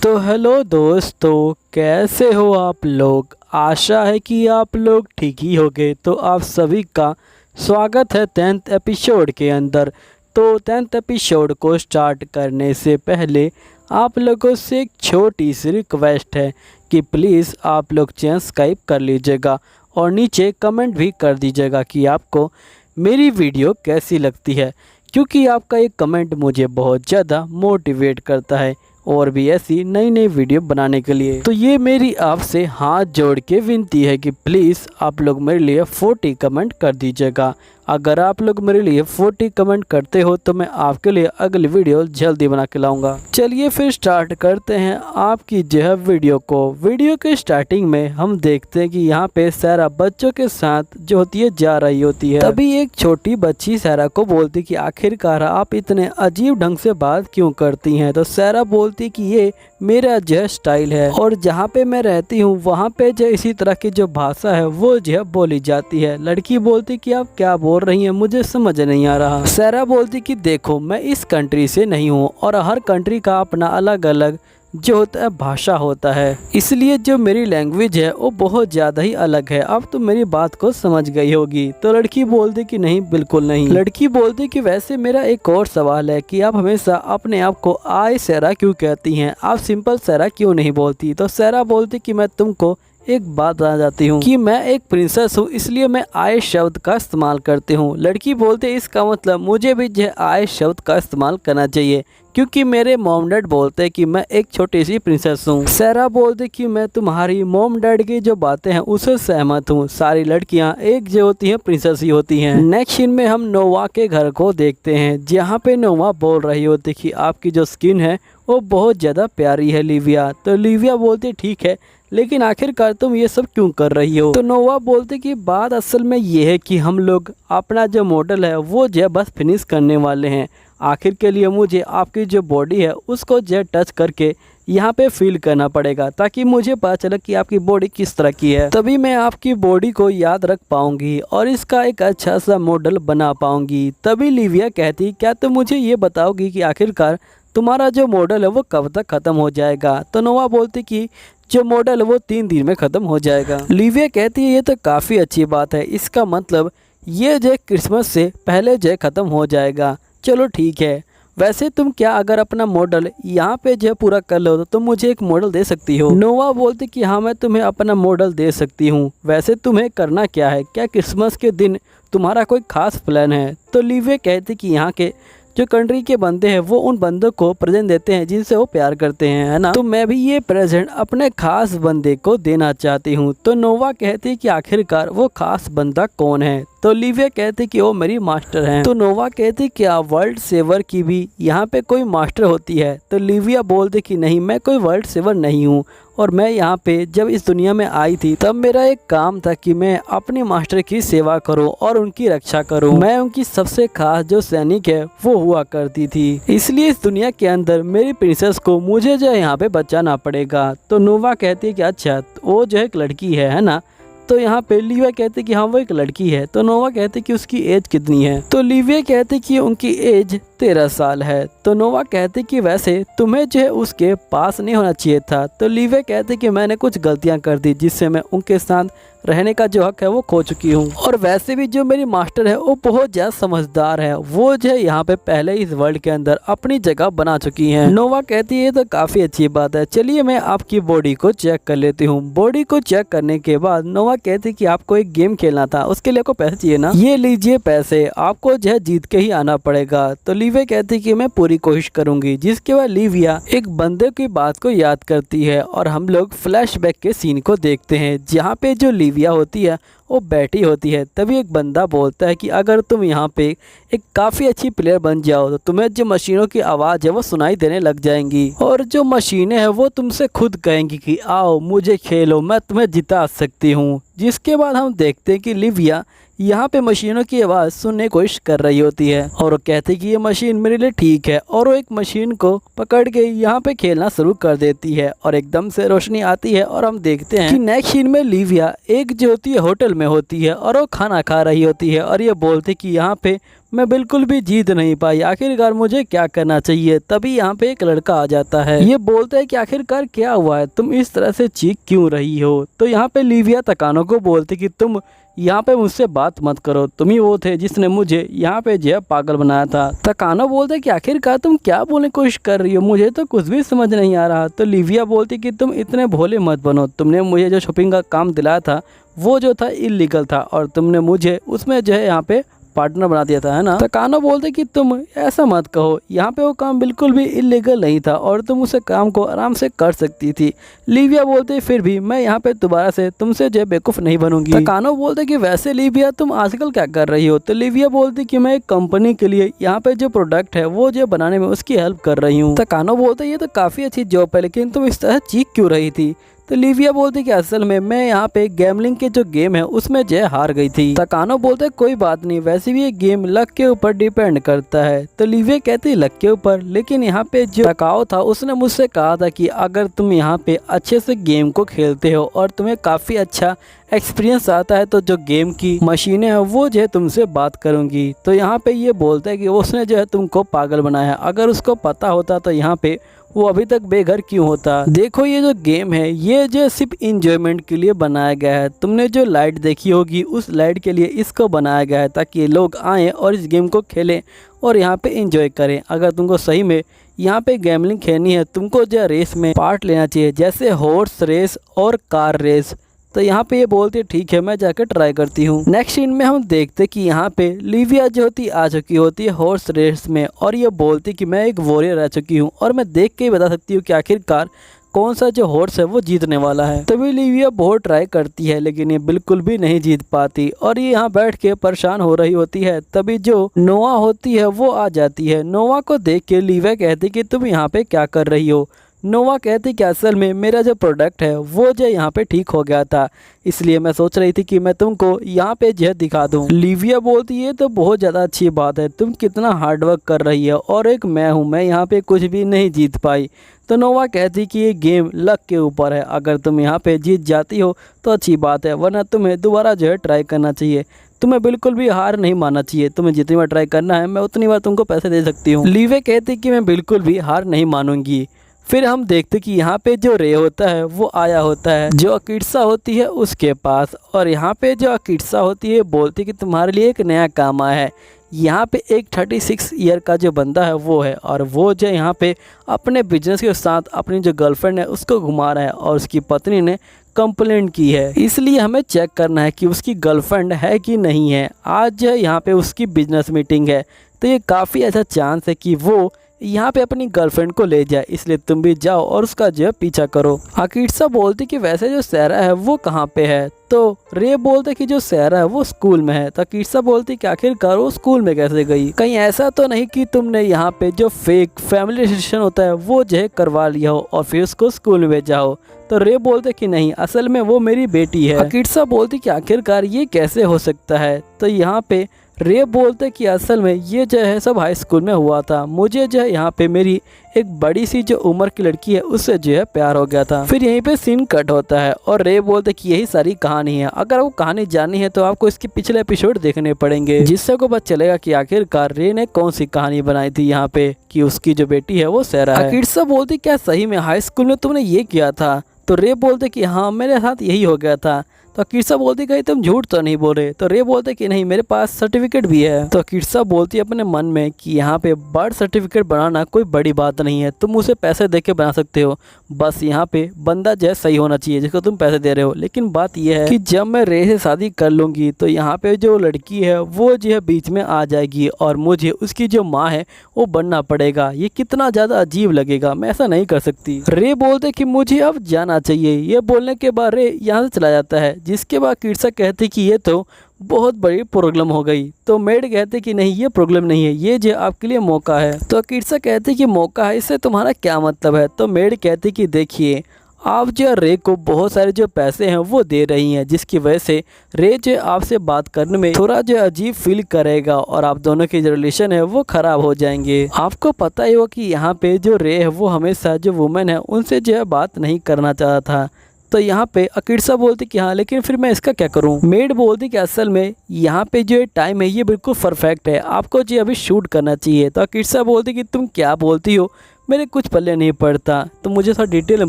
तो हेलो दोस्तों, कैसे हो आप लोग। आशा है कि आप लोग ठीक ही होंगे। तो आप सभी का स्वागत है 10th एपिसोड के अंदर। तो 10th एपिसोड को स्टार्ट करने से पहले आप लोगों से एक छोटी सी रिक्वेस्ट है कि प्लीज़ आप लोग चैनल सब्सक्राइब कर लीजिएगा और नीचे कमेंट भी कर दीजिएगा कि आपको मेरी वीडियो कैसी लगती है, क्योंकि आपका एक कमेंट मुझे बहुत ज़्यादा मोटिवेट करता है और भी ऐसी नई नई वीडियो बनाने के लिए। तो ये मेरी आपसे हाथ जोड़ के विनती है कि प्लीज़ आप लोग मेरे लिए 40 कमेंट कर दीजिएगा। अगर आप लोग मेरे लिए 40 कमेंट करते हो तो मैं आपके लिए अगली वीडियो जल्दी बना के लाऊंगा। चलिए फिर स्टार्ट करते हैं आपकी जो है वीडियो को। वीडियो के स्टार्टिंग में हम देखते हैं कि यहाँ पे सारा बच्चों के साथ जो होती है जा रही होती है। तभी एक छोटी बच्ची सारा को बोलती कि आखिरकार आप इतने अजीब ढंग से बात क्यों करती हैं। तो सारा बोलती कि ये मेरा जो स्टाइल है और जहाँ पे मैं रहती हूँ वहाँ पे जो इसी तरह की जो भाषा है वो जो बोली जाती है। लड़की बोलती कि आप क्या बोल रही हैं, मुझे समझ नहीं आ रहा। सारा बोलती कि देखो, मैं इस कंट्री से नहीं हूँ और हर कंट्री का अपना अलग अलग जो होता है भाषा होता है, इसलिए जो मेरी लैंग्वेज है वो बहुत ज़्यादा ही अलग है। अब तो मेरी बात को समझ गई होगी। तो लड़की बोलती कि नहीं, बिल्कुल नहीं। लड़की बोलती कि वैसे मेरा एक और सवाल है कि आप हमेशा अपने आप को आय सैरा क्यों कहती हैं, आप सिंपल सैरा क्यों नहीं बोलती। तो सैरा बोलती कि मैं तुमको एक बात बता जाती हूँ कि मैं एक प्रिंसेस हूँ, इसलिए मैं आय शब्द का इस्तेमाल करती हूँ। लड़की बोलते इसका मतलब मुझे भी जो आय शब्द का इस्तेमाल करना चाहिए, क्योंकि मेरे मॉम डैड बोलते हैं कि मैं एक छोटी सी प्रिंसेस हूँ। सैरा बोलती कि मैं तुम्हारी मॉम डैड की जो बातें हैं उससे सहमत हूँ। सारी लड़कियाँ एक जो होती हैं प्रिंसेस ही होती हैं। नेक्स्ट सीन में हम नोवा के घर को देखते हैं, जहाँ पे नोवा बोल रही होती कि आपकी जो स्किन है वो बहुत ज़्यादा प्यारी है लिविया। तो लिविया बोलती ठीक है, लेकिन आखिरकार तुम ये सब क्यों कर रही हो। तो नोवा बोलते कि बात असल में ये है कि हम लोग अपना जो मॉडल है वो जो बस फिनिश करने वाले हैं। आखिर के लिए मुझे आपकी जो बॉडी है उसको जो टच करके यहाँ पे फील करना पड़ेगा, ताकि मुझे पता चले कि आपकी बॉडी किस तरह की है। तभी मैं आपकी बॉडी को याद रख पाऊंगी और इसका एक अच्छा सा मॉडल बना पाऊंगी। तभी लिविया कहती क्या तुम मुझे ये बताओगी कि आखिरकार तुम्हारा जो मॉडल है वो कब तक ख़त्म हो जाएगा। तो नोवा बोलती कि जो मॉडल है वो 3 दिन में ख़त्म हो जाएगा। लिविया कहती है ये तो काफ़ी अच्छी बात है, इसका मतलब ये जो क्रिसमस से पहले जो ख़त्म हो जाएगा। चलो ठीक है, वैसे तुम क्या अगर अपना मॉडल यहाँ पे जो पूरा कर लो तो तुम मुझे एक मॉडल दे सकती हो। नोवा बोलती कि हाँ, मैं तुम्हें अपना मॉडल दे सकती हूँ। वैसे तुम्हें करना क्या है, क्या क्रिसमस के दिन तुम्हारा कोई खास प्लान है। तो लिविया कहती कि यहाँ के जो कंट्री के बंदे हैं वो उन बंदों को प्रेजेंट देते हैं जिनसे वो प्यार करते हैं, है ना। तो मैं भी ये प्रेजेंट अपने खास बंदे को देना चाहती हूँ। तो नोवा कहती है कि आखिरकार वो खास बंदा कौन है। तो लिविया कहती कि वो मेरी मास्टर हैं। तो नोवा कहती क्या वर्ल्ड सेवर की भी यहाँ पे कोई मास्टर होती है। तो लिविया बोलती कि नहीं, मैं कोई वर्ल्ड सेवर नहीं हूँ और मैं यहाँ पे जब इस दुनिया में आई थी तब मेरा एक काम था कि मैं अपने मास्टर की सेवा करूँ और उनकी रक्षा करूँ। मैं उनकी सबसे खास जो सैनिक है वो हुआ करती थी, इसलिए इस दुनिया के अंदर मेरी प्रिंसेस को मुझे जो यहाँ पे बचाना पड़ेगा। तो नोवा कहती है कि अच्छा, वो जो एक लड़की है ना। तो यहाँ पे लिविया कहती कि हाँ वो एक लड़की है। तो नोवा कहती कि उसकी एज कितनी है। तो लिविया कहती कि उनकी एज 13 साल है। तो नोवा कहती कि वैसे तुम्हें जो है उसके पास नहीं होना चाहिए था। तो लिविया कहती कि मैंने कुछ गलतियां कर दी जिससे मैं उनके साथ रहने का जो हक है वो खो चुकी हूँ। और वैसे भी जो मेरी मास्टर है वो बहुत ज़्यादा समझदार है, वो जो है यहाँ पे पहले इस वर्ल्ड के अंदर अपनी जगह बना चुकी हैं। नोवा कहती है ये तो काफ़ी अच्छी बात है, चलिए मैं आपकी बॉडी को चेक कर लेती हूँ। बॉडी को चेक करने के बाद नोवा कहती कि आपको एक गेम खेलना था, उसके लिए आपको पैसे चाहिए ना, ये लीजिए पैसे, आपको जो है जीत के ही आना पड़ेगा। तो लिविया कहती कि मैं पूरी कोशिश करूंगी। जिसके बाद लिविया एक बंदे की बात को याद करती है और हम लोग फ्लैशबैक के सीन को देखते हैं, जहाँ पे जो लिविया होती है वो बैठी होती है। तभी एक बंदा बोलता है कि अगर तुम यहाँ पे एक काफ़ी अच्छी प्लेयर बन जाओ तो तुम्हें जो मशीनों की आवाज़ है वो सुनाई देने लग जाएंगी और जो मशीनें हैं वो तुमसे खुद कहेंगी कि आओ मुझे खेलो, मैं तुम्हें जिता सकती हूँ। जिसके बाद हम देखते हैं कि लिविया यहाँ पे मशीनों की आवाज़ सुनने की कोशिश कर रही होती है और वो कहती कि ये मशीन मेरे लिए ठीक है और वो एक मशीन को पकड़ के यहाँ पे खेलना शुरू कर देती है और एकदम से रोशनी आती है और हम देखते हैं कि नेक्स्ट सीन में लिविया एक जो होती है होटल में होती है और वो खाना खा रही होती है और ये बोलती कि यहाँ पे मैं बिल्कुल भी जीत नहीं पाई, आखिरकार मुझे क्या करना चाहिए। तभी यहाँ पे एक लड़का आ जाता है, ये बोलता है कि आखिरकार क्या हुआ है, तुम इस तरह से चीख क्यों रही हो। तो यहाँ पे लिविया तकानो को बोलती कि तुम यहाँ पे मुझसे बात मत करो, तुम ही वो थे जिसने मुझे यहाँ पे जो है पागल बनाया था। तकानो बोलते कि आखिरकार तुम क्या बोलने की कोशिश कर रही हो, मुझे तो कुछ भी समझ नहीं आ रहा। तो लिविया बोलती कि तुम इतने भोले मत बनो, तुमने मुझे जो शॉपिंग का काम दिलाया था वो जो था इलीगल था और तुमने मुझे उसमें जो है यहाँ पे पार्टनर बना दिया था, है ना। तकानो बोलते कि तुम ऐसा मत कहो, यहाँ पे वो काम बिल्कुल भी इलीगल नहीं था और तुम उस काम को आराम से कर सकती थी। लिविया बोलते फिर भी मैं यहाँ पे दोबारा से तुमसे जो बेवकूफ़ नहीं बनूंगी। तकानो बोलते कि वैसे लिविया तुम आजकल क्या कर रही हो। तो लिविया बोलती कि मैं एक कंपनी के लिए यहाँ पे जो प्रोडक्ट है वो जो बनाने में उसकी हेल्प कर रही हूँ। तकानो बोलते ये तो काफ़ी अच्छी जॉब है, लेकिन तुम इस तरह चीख क्यों रही थी। तो लिविया बोलती कि असल में मैं यहाँ पे गैमलिंग के जो गेम है उसमें जय हार गई थी। तकानो बोलते कोई बात नहीं, वैसे भी ये गेम लक के ऊपर डिपेंड करता है। तो लिविया कहती लक के ऊपर, लेकिन यहाँ पे जो तकाओ था उसने मुझसे कहा था कि अगर तुम यहाँ पे अच्छे से गेम को खेलते हो और तुम्हें काफ़ी अच्छा एक्सपीरियंस आता है तो जो गेम की मशीनें हैं वो जो है तुमसे बात करूँगी। तो यहाँ पे ये बोलता है कि उसने जो है तुमको पागल बनाया, अगर उसको पता होता तो यहाँ पे वो अभी तक बेघर क्यों होता। देखो ये जो गेम है ये जो सिर्फ इंजॉयमेंट के लिए बनाया गया है, तुमने जो लाइट देखी होगी उस लाइट के लिए इसको बनाया गया है ताकि लोग आएँ और इस गेम को खेलें और यहाँ पे इंजॉय करें। अगर तुमको सही में यहाँ पे गैमलिंग खेलनी है, तुमको जो रेस में पार्ट लेना चाहिए, जैसे हॉर्स रेस और कार रेस। तो यहाँ पे ये बोलती ठीक है मैं जाकर ट्राई करती हूँ। नेक्स्ट सीन में हम देखते कि यहाँ पे लिविया जो होती आ चुकी होती है हॉर्स रेस में और ये बोलती कि मैं एक वॉरियर रह चुकी हूँ और मैं देख के ही बता सकती हूँ कि आखिरकार कौन सा जो हॉर्स है वो जीतने वाला है। तभी लिविया बहुत ट्राई करती है लेकिन ये बिल्कुल भी नहीं जीत पाती और ये यहाँ बैठ के परेशान हो रही होती है। तभी जो नोआ होती है वो आ जाती है। नोआ को देख के लिविया कहती कि तुम यहाँ पे क्या कर रही हो। नोवा कहती कि असल में मेरा जो प्रोडक्ट है वो जो यहाँ पे ठीक हो गया था, इसलिए मैं सोच रही थी कि मैं तुमको यहाँ पे जो दिखा दूँ। लिविया बोलती है तो बहुत ज़्यादा अच्छी बात है, तुम कितना हार्डवर्क कर रही है और एक मैं हूँ, मैं यहाँ पे कुछ भी नहीं जीत पाई। तो नोवा कहती कि ये गेम लक के ऊपर है, अगर तुम यहाँ पे जीत जाती हो तो अच्छी बात है, वरना तुम्हें दोबारा जो है ट्राई करना चाहिए। तुम्हें बिल्कुल भी हार नहीं मानना चाहिए, तुम्हें जितनी बार ट्राई करना है मैं उतनी बार तुमको पैसे दे सकती हूँ। लिविया कहती कि मैं बिल्कुल भी हार नहीं मानूंगी। फिर हम देखते कि यहाँ पे जो रे होता है वो आया होता है जो अकिट्सा होती है उसके पास, और यहाँ पे जो अकिट्सा होती है बोलती कि तुम्हारे लिए एक नया काम आया है। यहाँ पे एक 36 ईयर का जो बंदा है वो है और वो जो यहाँ पे अपने बिजनेस के साथ अपनी जो गर्लफ्रेंड है उसको घुमा रहा है और उसकी पत्नी ने कंप्लेंट की है, इसलिए हमें चेक करना है कि उसकी गर्लफ्रेंड है कि नहीं है। आज यहाँ पे उसकी बिजनेस मीटिंग है तो ये काफ़ी अच्छा चांस है कि वो यहाँ पे अपनी गर्लफ्रेंड को ले जाए, इसलिए तुम भी जाओ और उसका जो है पीछा करो। अकिट्सा बोलती कि वैसे जो सहरा है वो कहाँ पे है। तो रे बोलते कि जो सहरा है वो स्कूल में है। तो अकिट्सा बोलती कि आखिरकार वो स्कूल में कैसे गई, कहीं ऐसा तो नहीं कि तुमने यहाँ पे जो फेक फैमिली रिलेशन होता है वो जो है करवा लिया हो और फिर उसको स्कूल में भेजा हो। तो रे बोलते कि नहीं, असल में वो मेरी बेटी है। अकिट्सा बोलती कि आखिरकार ये कैसे हो सकता है। तो यहाँ पे रे बोलते कि असल में ये जो है सब हाई स्कूल में हुआ था, मुझे जो है यहाँ पे मेरी एक बड़ी सी जो उम्र की लड़की है उससे जो है प्यार हो गया था। फिर यहीं पे सीन कट होता है और रे बोलते कि यही सारी कहानी है। अगर वो कहानी जाननी है तो आपको इसके पिछले एपिसोड देखने पड़ेंगे, जिससे को पता चलेगा कि आखिरकार रे ने कौन सी कहानी बनाई थी यहाँ पे कि उसकी जो बेटी है वो सहरा है। अकिट्सा बोलती क्या सही में हाई स्कूल में तुमने ये किया था। तो रे बोलते कि हाँ मेरे साथ यही हो गया था। तो अकिट्सा बोलती कहीं तुम झूठ तो नहीं बोल रहे। तो रे बोलते कि नहीं मेरे पास सर्टिफिकेट भी है। तो अकिट्सा बोलती अपने मन में कि यहाँ पे बर्थ सर्टिफिकेट बनाना कोई बड़ी बात नहीं है, तुम उसे पैसे दे के बना सकते हो, बस यहाँ पे बंदा जो है सही होना चाहिए जिसको तुम पैसे दे रहे हो। लेकिन बात यह है कि जब मैं रे से शादी कर लूँगी तो यहाँ पे जो लड़की है वो जो है बीच में आ जाएगी और मुझे उसकी जो माँ है वो बनना पड़ेगा। ये कितना ज़्यादा अजीब लगेगा, मैं ऐसा नहीं कर सकती। रे बोलते कि मुझे अब जाना चाहिए। ये बोलने के बाद रे यहाँ से चला जाता है, जिसके बाद अकिट्सा कहती कि ये तो बहुत बड़ी प्रॉब्लम हो गई। तो मेड कहते कि नहीं ये प्रॉब्लम नहीं है, ये जो आपके लिए मौका है। तो अकिट्सा कहती कि मौका है, इससे तुम्हारा क्या मतलब है। तो मेड कहती कि देखिए आप जो रे को बहुत सारे जो पैसे हैं वो दे रही हैं, जिसकी वजह से रे जो आपसे बात करने में थोड़ा जो अजीब फील करेगा और आप दोनों के जो रिलेशन है वो ख़राब हो जाएंगे। आपको पता ही हो कि यहाँ पे जो रे है वो हमेशा जो वुमेन है उनसे जो है बात नहीं करना चाहता था। तो यहाँ पे अकीर्सा बोलती कि हाँ, लेकिन फिर मैं इसका क्या करूँ। मेड बोलती कि असल में यहाँ पे जो टाइम है ये बिल्कुल परफेक्ट है, आपको जो अभी शूट करना चाहिए। तो अकीर्सा बोलती कि तुम क्या बोलती हो, मेरे कुछ पल्ले नहीं पड़ता, तो मुझे थोड़ा डिटेल में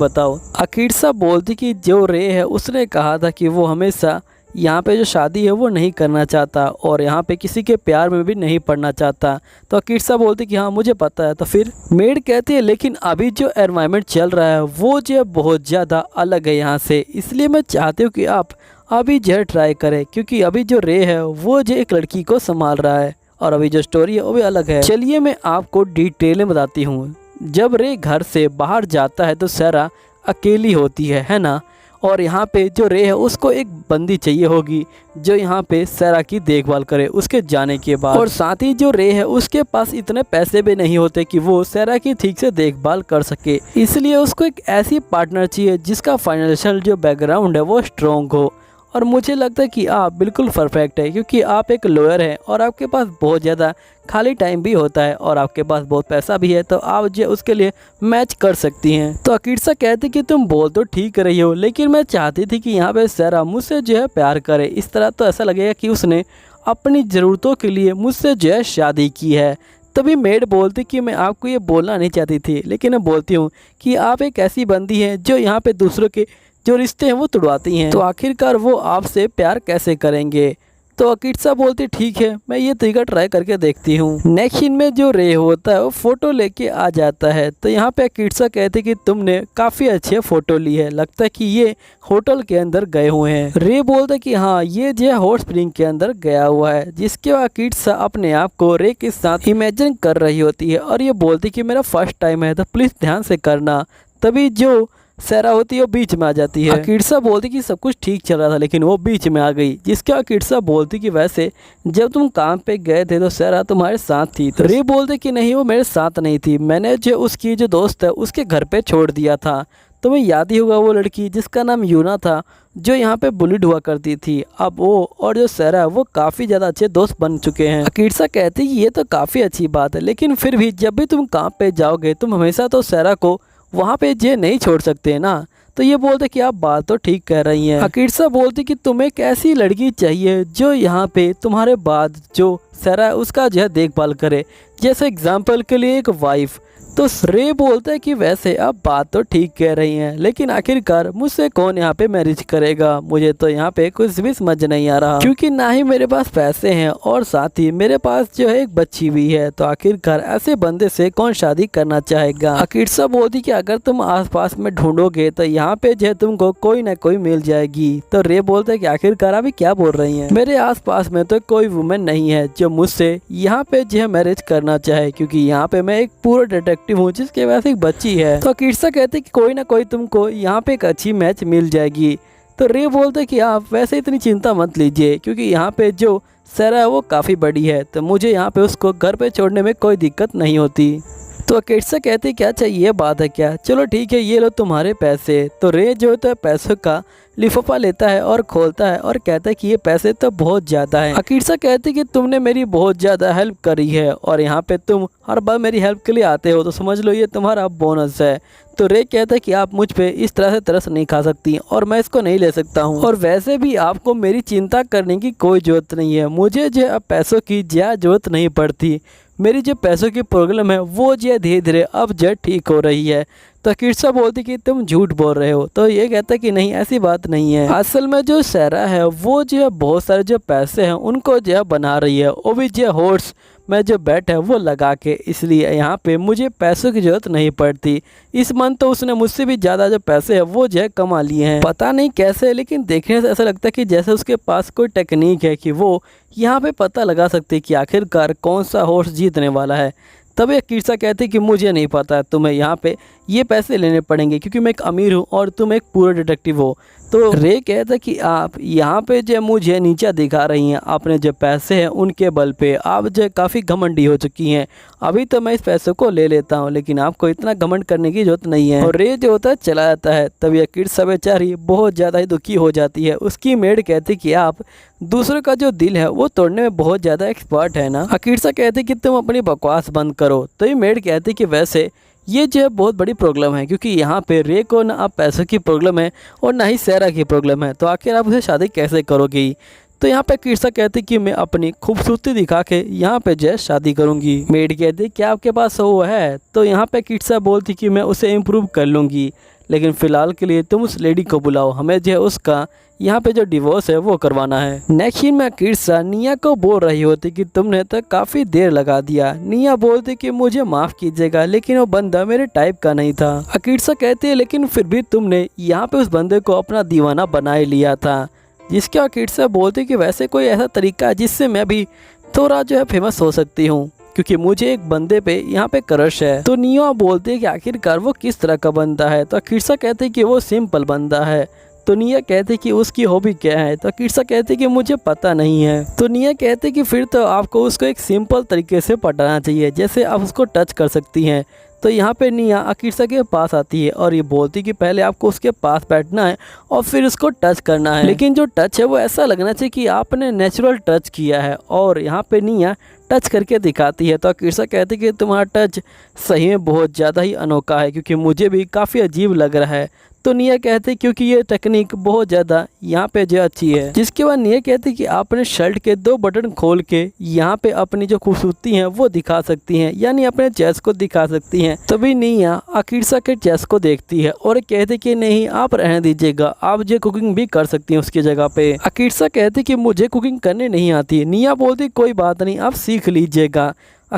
बताओ। अकीर्सा बोलती कि जो रे है उसने कहा था कि वो हमेशा यहाँ पे जो शादी है वो नहीं करना चाहता और यहाँ पे किसी के प्यार में भी नहीं पड़ना चाहता। तो अकीर्सा बोलती कि हाँ मुझे पता है। तो फिर मेड कहती है लेकिन अभी जो एनवायरनमेंट चल रहा है वो जो है बहुत ज़्यादा अलग है यहाँ से, इसलिए मैं चाहती हूँ कि आप अभी जो ट्राई करें, क्योंकि अभी जो रे है वो जो एक लड़की को संभाल रहा है और अभी जो स्टोरी है वो भी अलग है। चलिए मैं आपको डिटेल में बताती हूँ। जब रे घर से बाहर जाता है तो सैरा अकेली होती है ना, और यहाँ पे जो रे है उसको एक बंदी चाहिए होगी जो यहाँ पे सैरा की देखभाल करे उसके जाने के बाद। और साथ ही जो रे है उसके पास इतने पैसे भी नहीं होते कि वो सैरा की ठीक से देखभाल कर सके, इसलिए उसको एक ऐसी पार्टनर चाहिए जिसका फाइनेंशियल जो बैकग्राउंड है वो स्ट्रॉन्ग हो। और मुझे लगता है कि आप बिल्कुल परफेक्ट है, क्योंकि आप एक लॉयर हैं और आपके पास बहुत ज़्यादा खाली टाइम भी होता है और आपके पास बहुत पैसा भी है, तो आप जो उसके लिए मैच कर सकती हैं। तो अकीर्सा कहती कि तुम बोल तो ठीक रही हो, लेकिन मैं चाहती थी कि यहाँ पे सैरा मुझसे जो है प्यार करे, इस तरह तो ऐसा लगेगा कि उसने अपनी ज़रूरतों के लिए मुझसे जो है शादी की है। तभी मेड बोलती कि मैं आपको ये बोलना नहीं चाहती थी, लेकिन मैं बोलती हूँ कि आप एक ऐसी बंदी हैं जो यहाँ पे दूसरों के जो रिश्ते हैं वो तोड़वाती हैं, तो आखिरकार वो आपसे प्यार कैसे करेंगे। तो अकीर्सा बोलती ठीक है, मैं ये तरीका ट्राई करके देखती हूँ। नेक्स्ट सीन में जो रे होता है वो फोटो लेके आ जाता है। तो यहाँ पे अकीर्सा कहती कि तुमने काफ़ी अच्छे फ़ोटो ली है, लगता है कि ये होटल के अंदर गए हुए हैं। रे बोलता है कि हाँ ये जो है हॉट स्प्रिंग के अंदर गया हुआ है, जिसके बाद अकीर्सा अपने आप को रे के साथ इमेजिन कर रही होती है और ये बोलती कि मेरा फर्स्ट टाइम है तो प्लीज़ ध्यान से करना। तभी जो सैरा होती है वो बीच में आ जाती है। अकीर्सा बोलती कि सब कुछ ठीक चल रहा था लेकिन वो बीच में आ गई, जिसके अकीर्सा बोलती कि वैसे जब तुम काम पे गए थे तो सैरा तुम्हारे साथ थी। तो रे बोलते कि नहीं वो मेरे साथ नहीं थी, मैंने जो उसकी जो दोस्त है उसके घर पे छोड़ दिया था। तुम्हें याद ही होगा वो लड़की जिसका नाम यूना था जो यहाँ पे बुलिड हुआ करती थी। अब वो और जो सैरा है वो काफ़ी ज़्यादा अच्छे दोस्त बन चुके हैं। अकीर्सा कहती कि ये तो काफ़ी अच्छी बात है, लेकिन फिर भी जब भी तुम काम पे जाओगे तुम हमेशा तो सैरा को वहाँ पे जे नहीं छोड़ सकते ना। तो ये बोलते कि आप बात तो ठीक कह रही हैं। अकीर्सा बोलती कि तुम्हें एक ऐसी लड़की चाहिए जो यहाँ पे तुम्हारे बाद जो सैरा है उसका जो है देखभाल करे, जैसे एग्जाम्पल के लिए एक वाइफ। तो रे बोलता है कि वैसे आप बात तो ठीक कह रही हैं, लेकिन आखिरकार मुझसे कौन यहाँ पे मैरिज करेगा, मुझे तो यहाँ पे कुछ भी समझ नहीं आ रहा, क्योंकि ना ही मेरे पास पैसे हैं और साथ ही मेरे पास जो है एक बच्ची भी है। तो आखिरकार ऐसे बंदे से कौन शादी करना चाहेगा। अकीर्सा बोलती कि अगर तुम आसपास में ढूंढोगे तो यहाँ पे जो है तुमको कोई ना कोई मिल जाएगी। तो रे बोलता है कि आखिरकार अभी क्या बोल रही हैं, मेरे आसपास में तो कोई वुमेन नहीं है जो मुझसे यहाँ पे जो है मैरिज करना चाहे, क्योंकि यहाँ पे मैं एक पूरा डिटेक्टिव हूँ जिसके पास एक बच्ची है। तो अकीर्सा कहते कि कोई ना कोई तुमको यहाँ पे एक अच्छी मैच मिल जाएगी। तो रे बोलते कि आप वैसे इतनी चिंता मत लीजिए, क्योंकि यहाँ पे जो सैरा है वो काफ़ी बड़ी है, तो मुझे यहाँ पे उसको घर पे छोड़ने में कोई दिक्कत नहीं होती। तो अकीर्सा कहते क्या चाहिए, बात है क्या, चलो ठीक है ये लो तुम्हारे पैसे। तो रे जो होता है पैसों का लिफाफा लेता है और खोलता है और कहता है कि ये पैसे तो बहुत ज़्यादा हैं। अकीर्सा कहती कि तुमने मेरी बहुत ज़्यादा हेल्प करी है और यहाँ पे तुम हर बार मेरी हेल्प के लिए आते हो, तो समझ लो ये तुम्हारा बोनस है। तो रे कहता है कि आप मुझ पे इस तरह से तरस नहीं खा सकती और मैं इसको नहीं ले सकता हूँ, और वैसे भी आपको मेरी चिंता करने की कोई ज़रूरत नहीं है, मुझे जो अब पैसों की ज़्यादा ज़रूरत नहीं पड़ती, मेरी जो पैसों की प्रॉब्लम है वो जो धीरे धीरे अब जो ठीक हो रही है। तो अकीर्सा बोलती कि तुम झूठ बोल रहे हो। तो ये कहता है कि नहीं ऐसी बात नहीं है, असल में जो सैरा है वो जो है बहुत सारे जो पैसे हैं उनको जो है बना रही है, वो भी जो हॉर्स में जो बैट है वो लगा के, इसलिए यहाँ पे मुझे पैसों की ज़रूरत नहीं पड़ती। इस मंथ तो उसने मुझसे भी ज़्यादा जो पैसे है वो जो है कमा लिए हैं, पता नहीं कैसे, लेकिन देखने से ऐसा लगता है कि जैसे उसके पास कोई टेक्निक है कि वो यहाँ पे पता लगा सकती है कि आखिरकार कौन सा हॉर्स जीतने वाला है। तभी अकीर्सा कहती कि मुझे नहीं पता, तुम्हें यहाँ पे ये पैसे लेने पड़ेंगे क्योंकि मैं एक अमीर हूँ और तुम एक पूरा डिटेक्टिव हो। तो रे कहता कि आप यहाँ पे जो मुझे नीचा दिखा रही हैं, आपने जो पैसे हैं उनके बल पे आप जो काफ़ी घमंडी हो चुकी हैं, अभी तो मैं इस पैसों को ले लेता हूँ लेकिन आपको इतना घमंड करने की जरूरत नहीं है। और रे जो होता है चला जाता है। तभी अकीर्सा बेचारी बहुत ज़्यादा ही दुखी हो जाती है। उसकी मेड कहती कि आप दूसरों का जो दिल है वो तोड़ने में बहुत ज़्यादा एक्सपर्ट है ना। अकीर्सा कहती कि तुम अपनी बकवास बंद करो। तो ये मेड कहती कि वैसे ये जो है बहुत बड़ी प्रॉब्लम है, क्योंकि यहाँ पे रे को ना अब पैसों की प्रॉब्लम है और ना ही सायरा की प्रॉब्लम है, तो आखिर आप उसे शादी कैसे करोगी। तो यहाँ पे किरसा कहती कि मैं अपनी खूबसूरती दिखा के यहाँ पे जो है शादी करूँगी। मेड कहती क्या आपके पास वो है, तो यहाँ पे किरसा बोलती कि मैं उसे इम्प्रूव कर लूँगी, लेकिन फ़िलहाल के लिए तुम उस लेडी को बुलाओ, हमें जो है उसका यहाँ पे जो डिवोर्स है वो करवाना है। नेक्स्ट सीन में किरसा निया को बोल रही होती कि तुमने तो काफ़ी देर लगा दिया। निया बोलती कि मुझे माफ़ कीजिएगा, लेकिन वो बंदा मेरे टाइप का नहीं था। किरसा कहती है लेकिन फिर भी तुमने यहाँ पे उस बंदे को अपना दीवाना बना ही लिया था। जिसके किरसा बोलती कि वैसे कोई ऐसा तरीका है जिससे मैं भी थोड़ा जो है फेमस हो सकती हूँ, क्योंकि मुझे एक बंदे पे यहाँ पे क्रश है। तो निया बोलती है कि आखिरकार वो किस तरह का बंदा है। तो किरसा कहते हैं कि वो सिंपल बंदा है। तो निया कहते कि उसकी हॉबी क्या है। तो किरसा कहते कि मुझे पता नहीं है। तो निया कहते कि फिर तो आपको उसको एक सिंपल तरीके से पटाना चाहिए, जैसे आप उसको टच कर सकती हैं। तो यहाँ पे निया किरसा के पास आती है और ये बोलती कि पहले आपको उसके पास बैठना है और फिर उसको टच करना है, लेकिन जो टच है वो ऐसा लगना चाहिए कि आपने नेचुरल टच किया है। और यहाँ पे निया टच करके दिखाती है। तो किरसा कहती कि तुम्हारा टच सही में बहुत ज़्यादा ही अनोखा है, क्योंकि मुझे भी काफ़ी अजीब लग रहा है। तो निया कहते क्योंकि ये टेक्निक बहुत ज़्यादा यहाँ पे जो अच्छी है। जिसके बाद निया कहती कि आपने शर्ट के 2 बटन खोल के यहाँ पे अपनी जो खूबसूरती है वो दिखा सकती हैं, यानी अपने चेस्ट को दिखा सकती हैं। तभी निया किरसा के चेस्ट को देखती है और कहते कि नहीं आप रहने दीजिएगा, आप जो कुकिंग भी कर सकती हैं उसकी जगह पे। किरसा कहती कि मुझे कुकिंग करने नहीं आती। निया बोलती कोई बात नहीं, आप सीख लीजिएगा।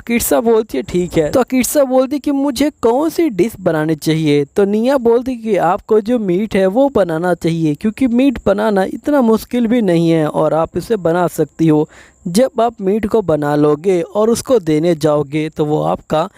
किरसा बोलती है ठीक है। तो किरसा बोलती कि मुझे कौन सी डिश बनानी चाहिए। तो निया बोलती कि आपको जो मीट है वो बनाना चाहिए, क्योंकि मीट बनाना इतना मुश्किल भी नहीं है और आप इसे बना सकती हो। जब आप मीट को बना लोगे और उसको देने जाओगे तो वो आपका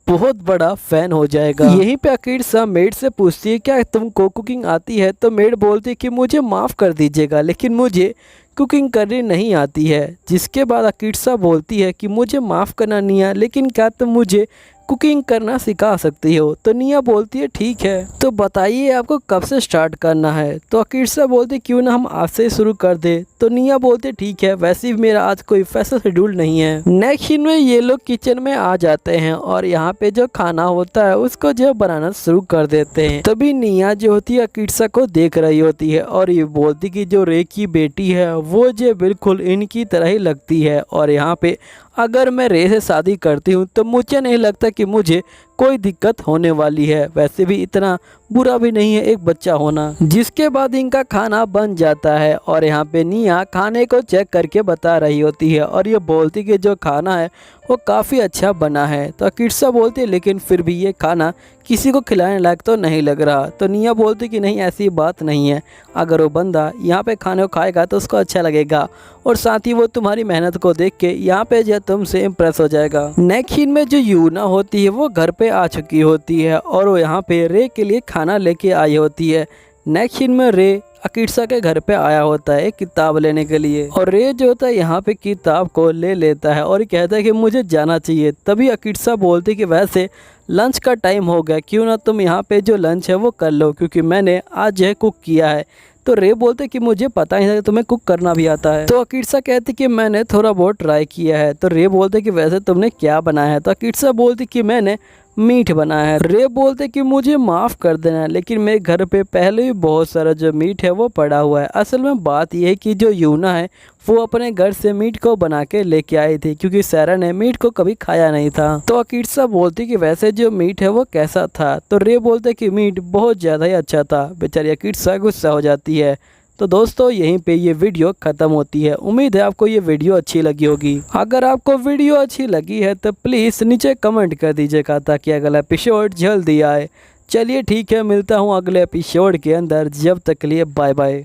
बहुत बड़ा फैन हो जाएगा। यहीं पे किरसा मेड से पूछती है क्या तुमको कुकिंग आती है। तो मेड बोलती है कि मुझे माफ़ कर दीजिएगा, लेकिन मुझे कुकिंग करनी नहीं आती है। जिसके बाद किरसा बोलती है कि मुझे माफ़ करना निया, लेकिन क्या तुम मुझे कुकिंग करना सिखा सकती हो। तो निया बोलती है ठीक है, तो बताइए आपको कब से स्टार्ट करना है। तो किरसा बोलती क्यों ना हम आज से शुरू कर दे। तो निया बोलते ठीक है, वैसे भी मेरा आज कोई फैसला शेड्यूल नहीं है। नेक्स्ट सीन में ये लोग किचन में आ जाते हैं और यहाँ पे जो खाना होता है उसको जो बनाना शुरू कर देते हैं। तभी निया जो होती है किरसा को देख रही होती है और ये बोलती कि जो रे की बेटी है वो जो बिल्कुल इनकी तरह ही लगती है, और यहाँ पे अगर मैं रे से शादी करती हूँ तो मुझे नहीं लगता कि मुझे कोई दिक्कत होने वाली है। वैसे भी इतना बुरा भी नहीं है एक बच्चा होना। जिसके बाद इनका खाना बन जाता है और यहाँ पे निया खाने को चेक करके बता रही होती है और ये बोलती कि जो खाना है वो काफ़ी अच्छा बना है। तो किरसा बोलती है लेकिन फिर भी ये खाना किसी को खिलाने लायक तो नहीं लग रहा। तो निया बोलती कि नहीं ऐसी बात नहीं है, अगर वो बंदा यहाँ पे खाने को खाएगा तो उसको अच्छा लगेगा और साथ ही वो तुम्हारी मेहनत को देख के यहाँ पे जो तुमसे इम्प्रेस हो जाएगा। नेक्स्ट सीन में जो यूना होती है वो घर पे आ चुकी होती है और वो यहाँ पे रे के लिए खाना लेके आई होती है। नेक्स्ट सीन में रे किरसा के घर पे आया होता है किताब लेने के लिए, और रे जो होता है यहाँ पे किताब को ले लेता है और कहता है कि मुझे जाना चाहिए। तभी किरसा बोलती कि वैसे लंच का टाइम हो गया, क्यों ना तुम यहाँ पे जो लंच है वो कर लो, क्योंकि मैंने आज जो है कुक किया है। तो रे बोलते कि मुझे पता ही नहीं था तुम्हें कुक करना भी आता है। तो किरसा कहती कि मैंने थोड़ा बहुत ट्राई किया है। तो रे बोलते कि वैसे तुमने क्या बनाया है। तो किरसा बोलती कि मैंने मीट बनाया है। रे बोलते कि मुझे माफ़ कर देना, लेकिन मेरे घर पे पहले ही बहुत सारा जो मीट है वो पड़ा हुआ है। असल में बात यह है कि जो यूना है वो अपने घर से मीट को बना के लेके आई थी, क्योंकि सायरा ने मीट को कभी खाया नहीं था। तो किरसा बोलती कि वैसे जो मीट है वो कैसा था। तो रे बोलते कि मीट बहुत ज़्यादा ही अच्छा था। बेचारी किरसा गुस्सा हो जाती है। तो दोस्तों यहीं पे ये वीडियो ख़त्म होती है। उम्मीद है आपको ये वीडियो अच्छी लगी होगी। अगर आपको वीडियो अच्छी लगी है तो प्लीज़ नीचे कमेंट कर दीजिएगा ताकि अगला एपिसोड जल्दी आए। चलिए ठीक है, मिलता हूँ अगले एपिसोड के अंदर। जब तक के लिए बाय बाय।